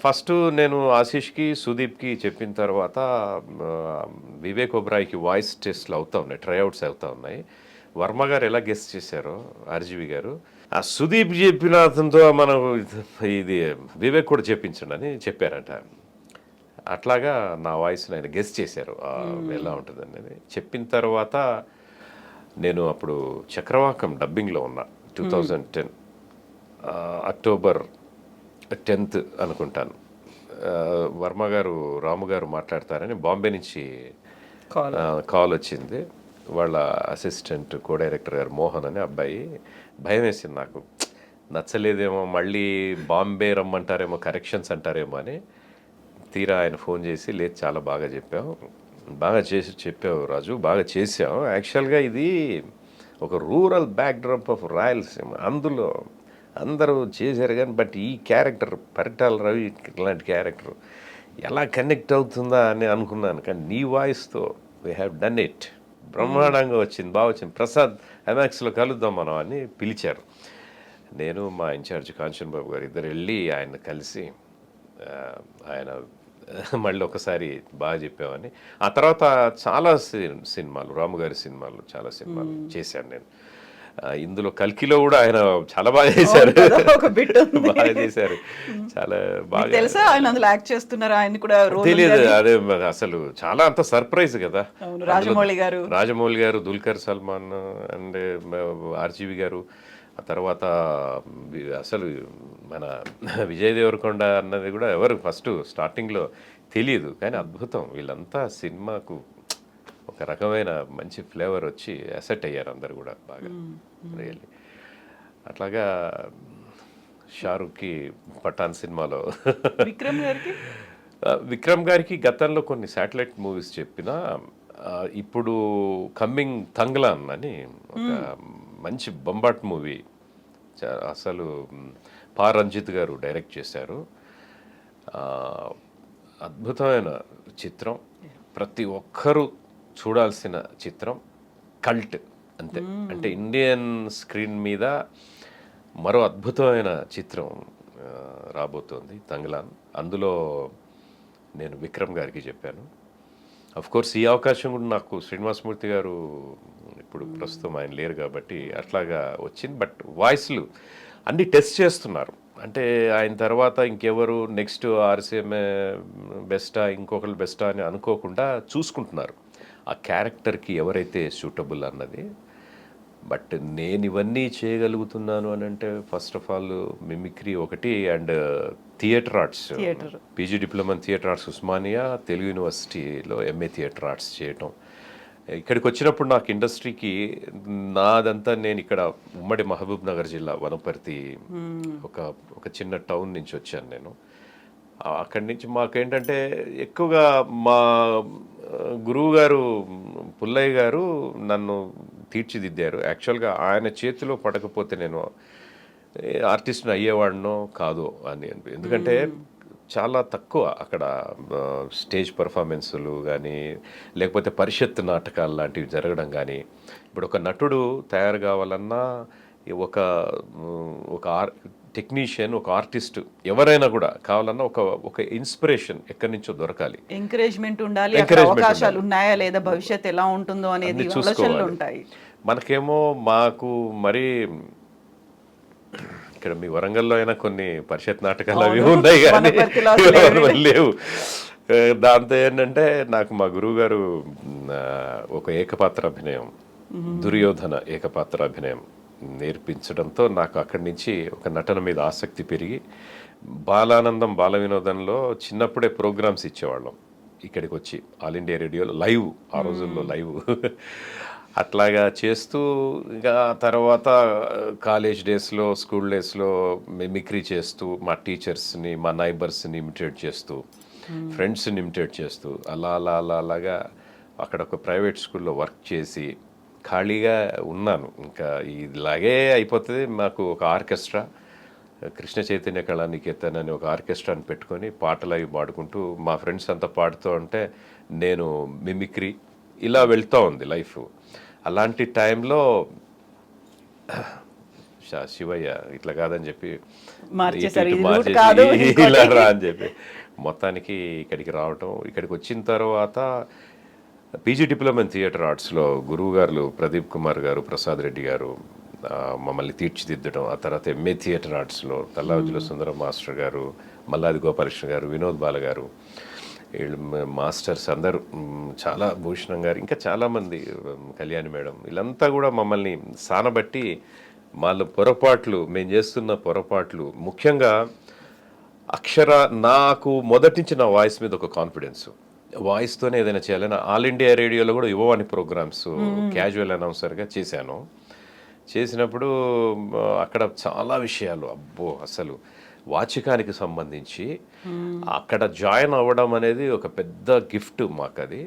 First నేను ఆశీష్‌కి, సుదీప్‌కి చెప్పిన తర్వాత వివేక్ ఒబెరాయ్‌కి వాయిస్ టెస్ట్‌లు అవుతా ఉన్నాయి. ట్రైఔట్స్ అవుతా ఉన్నాయి. వర్మ గారు ఎలా గెస్ చేశారో ఆర్‌జీవి గారు, సుదీప్ చెప్పిన అతనితో మనం ఇది వివేక్ కూడా చెప్పించండని చెప్పారట. అట్లాగా నా వాయిస్‌ని ఆయన గెస్ చేశారు. ఎలా ఉంటదనేది. చెప్పిన తర్వాత నేను అప్పుడు 'చక్రవాకం' డబ్బింగ్‌లో ఉన్నా. 2010 అక్టోబర్ 10థ్ అనుకుంటాను. వర్మ గారు, రాము గారు మాట్లాడతారని బాంబే నుంచి కాల్. కాల్ వచ్చింది. వాళ్ళ అసిస్టెంట్ కో డైరెక్టర్ గారు మోహన్ అని అబ్బాయి. భయమేసింది నాకు. నచ్చలేదేమో, మళ్ళీ బాంబే రమ్మంటారేమో, కరెక్షన్స్ అంటారేమో అని. తీరా ఆయన ఫోన్ చేసి, లేదు చాలా బాగా చెప్పావు, బాగా చేసి చెప్పావు రాజు, బాగా చేసావు. యాక్చువల్గా ఇది ఒక రూరల్ బ్యాక్డ్రాప్ ఆఫ్ రాయలసీమ, అందులో అందరూ చేశారు కానీ బట్ ఈ క్యారెక్టర్ పరిటాల రవి లాంటి క్యారెక్టర్ ఎలా కనెక్ట్ అవుతుందా అని అనుకున్నాను. కానీ నీ వాయిస్తో వీ హ్యావ్ డన్ ఇట్, బ్రహ్మాండంగా వచ్చింది, బాగా వచ్చింది, ప్రసాద్ ఎమాక్స్లో కలుద్దాం మనం అని పిలిచారు. నేను మా ఇన్ఛార్జ్ కాంచన్ బాబు గారు ఇద్దరు వెళ్ళి ఆయన కలిసి ఆ, ఆయన మళ్ళీ ఒకసారి బాగా చెప్పామని. ఆ తర్వాత చాలా సినిమాలు, రాము గారి సినిమాలు, చాలా సినిమాలు చేశాను నేను. ఇందులో కల్కిలో కూడా ఆయన చాలా బాగా చేశారు. ఒక బిట్ ఉంది. బాగా చేశారు, చాలా మీకు బాగా. తెలుసా ఆయన అందులో యాక్ట్ చేస్తున్నారు, ఆయన కూడా రోల్ తెలియదు, అదే మరి అసలు చాలా అంత సర్ప్రైజ్ కదా. అవును, అందులో రాజమౌళి గారు. రాజమౌళి గారు, దుల్కర్ సల్మాన్ అండ్ ఆర్జీవి గారు. ఆ తర్వాత అసలు మన విజయ్ దేవరకొండ అన్నది కూడా ఎవరు ఫస్ట్ స్టార్టింగ్లో తెలియదు, కానీ అద్భుతం. వీళ్ళంతా సినిమాకు ఒక రకమైన మంచి ఫ్లేవర్ వచ్చి అసెట్ అయ్యారు అందరు కూడా బాగా, రియల్లీ. అట్లాగా షారుఖ్కి పఠాన్ సినిమాలో విక్రమ్ గారికి. విక్రమ్ గారికి గతంలో కొన్ని శాటిలైట్ మూవీస్ చెప్పిన, ఇప్పుడు కమ్మింగ్ తంగ్లాన్ అని ఒక మంచి బొంబాట్ మూవీ, అసలు పా రంజిత్ గారు డైరెక్ట్ చేశారు. ఆ, అద్భుతమైన చిత్రం, ప్రతి ఒక్కరూ చూడాల్సిన చిత్రం, కల్ట్ అంతే. అంటే ఇండియన్ స్క్రీన్ మీద మరో అద్భుతమైన చిత్రం రాబోతోంది, తంగ్లాన్. అందులో నేను విక్రమ్ గారికి చెప్పాను. కోర్స్ ఈ అవకాశం కూడా నాకు శ్రీనివాసమూర్తి గారు ఇప్పుడు ప్రస్తుతం ఆయన లేరు కాబట్టి అట్లాగా వచ్చింది. బట్ వాయిస్లు అన్నీ టెస్ట్ చేస్తున్నారు. అంటే ఆయన తర్వాత ఇంకెవరు నెక్స్ట్ ఆర్సీఎంఏ బెస్టా, ఇంకొకరు బెస్టా అని అనుకోకుండా చూసుకుంటున్నారు ఆ క్యారెక్టర్కి ఎవరైతే సూటబుల్ అన్నది. బట్ నేను ఇవన్నీ చేయగలుగుతున్నాను అని అంటే ఫస్ట్ ఆఫ్ ఆల్ మిమిక్రీ ఒకటి, and theatre arts, PG diploma in theatre arts Osmania Telugu యూనివర్సిటీలో ఎంఏ థియేటర్ ఆర్ట్స్ చేయటం. ఇక్కడికి వచ్చినప్పుడు నాకు ఇండస్ట్రీకి నాదంతా, నేను ఇక్కడ ఉమ్మడి మహబూబ్ నగర్ జిల్లా వనపర్తి ఒక ఒక చిన్న టౌన్ నుంచి వచ్చాను నేను. అక్కడి నుంచి మాకేంటంటే ఎక్కువగా మా గురువు గారు పుల్లయ్య గారు నన్ను తీర్చిదిద్దారు. యాక్చువల్గా ఆయన చేతిలో పడకపోతే నేను ఆర్టిస్ట్ని అయ్యేవాడినో కాదో అని ఎందుకంటే చాలా తక్కువ అక్కడ స్టేజ్ పర్ఫార్మెన్సులు కానీ, లేకపోతే పరిషత్ నాటకాలు లాంటివి జరగడం కానీ. ఇప్పుడు ఒక నటుడు తయారు కావాలన్నా ఒక ఒక టెక్నీషియన్, ఒక ఆర్టిస్ట్ ఎవరైనా కూడా కావాలన్నా ఒక ఒక ఇన్స్పిరేషన్ ఎక్కడి నుంచో దొరకాలి, ఎంకరేజ్మెంట్ ఉండాలి, అక్కడ అవకాశాలు ఉన్నాయా లేదా, భవిష్యత్ ఎలా ఉంటుందో అనేది ఆలోచనలు ఉంటాయి. మనకేమో మాకు మరి ఇక్కడ మీ వరంగల్లో అయినా కొన్ని పరిషత్ నాటకాలు అవి ఉన్నాయి కానీ లేవు. దాంతో ఏంటంటే నాకు మా గురువు గారు ఒక ఏకపాత్ర అభినయం, దుర్యోధన ఏకపాత్ర అభినయం నేర్పించడంతో నాకు అక్కడి నుంచి ఒక నటన మీద ఆసక్తి పెరిగి, బాలానందం బాల వినోదంలో చిన్నప్పుడే ప్రోగ్రామ్స్ ఇచ్చేవాళ్ళం ఇక్కడికి వచ్చి, ఆల్ ఇండియా రేడియోలో లైవ్, ఆ రోజుల్లో లైవ్. అట్లాగా చేస్తూ ఇంకా తర్వాత కాలేజ్ డేస్లో, స్కూల్ డేస్లో మిమిక్రీ చేస్తూ, మా టీచర్స్ని, మా నైబర్స్ని ఇమిటేట్ చేస్తూ, ఫ్రెండ్స్ని ఇమిటేట్ చేస్తూ అలా అలా అలా అలాగా అక్కడ ఒక ప్రైవేట్ స్కూల్లో వర్క్ చేసి ఖాళీగా ఉన్నాను. ఇంకా ఇలాగే అయిపోతుంది. మాకు ఒక ఆర్కెస్ట్రా, కృష్ణ చైతన్య కళానికేతన్ అని ఒక ఆర్కెస్ట్రాని పెట్టుకొని పాటలు అవి పాడుకుంటూ మా ఫ్రెండ్స్ అంతా పాడుతూ ఉంటే నేను మిమిక్రీ ఇలా వెళ్తూ ఉంది లైఫ్. అలాంటి టైంలో శివయ్య ఇట్లా కాదని చెప్పి మార్చేశారు, ఇటు ఇది రూట్ మార్చేసి కాదు, ఇలా రా అని చెప్పి మొత్తానికి ఇక్కడికి రావటం. ఇక్కడికి వచ్చిన తర్వాత పీజీ డిప్లొమా ఇన్ థియేటర్ ఆర్ట్స్లో గురువు గారు ప్రదీప్ కుమార్ గారు, ప్రసాద్ రెడ్డి గారు మమ్మల్ని తీర్చిదిద్దడం. ఆ తర్వాత ఎంఏ థియేటర్ ఆర్ట్స్లో తల్లావుజుల సుందరం మాస్టర్ గారు, మల్లాది గోపాలకృష్ణ గారు, వినోద్ బాల గారు, వీళ్ళు మాస్టర్స్ అందరూ, చాలా భూషణం గారు, ఇంకా చాలామంది, కళ్యాణి మేడం, వీళ్ళంతా కూడా మమ్మల్ని సానబట్టి వాళ్ళ పొరపాట్లు, మేము చేస్తున్న పొరపాట్లు, ముఖ్యంగా నాకు మొదటి నుంచి నా వాయిస్ మీద ఒక కాన్ఫిడెన్స్, వాయిస్తోనే ఏదైనా చేయాలని ఆల్ ఇండియా రేడియోలో కూడా యువవాణి ప్రోగ్రామ్స్ క్యాజువల్ అనౌన్సర్గా చేశాను. చేసినప్పుడు అక్కడ చాలా విషయాలు, అబ్బో అసలు వాచికానికి సంబంధించి అక్కడ జాయిన్ అవ్వడం అనేది ఒక పెద్ద గిఫ్ట్ మాకు. అది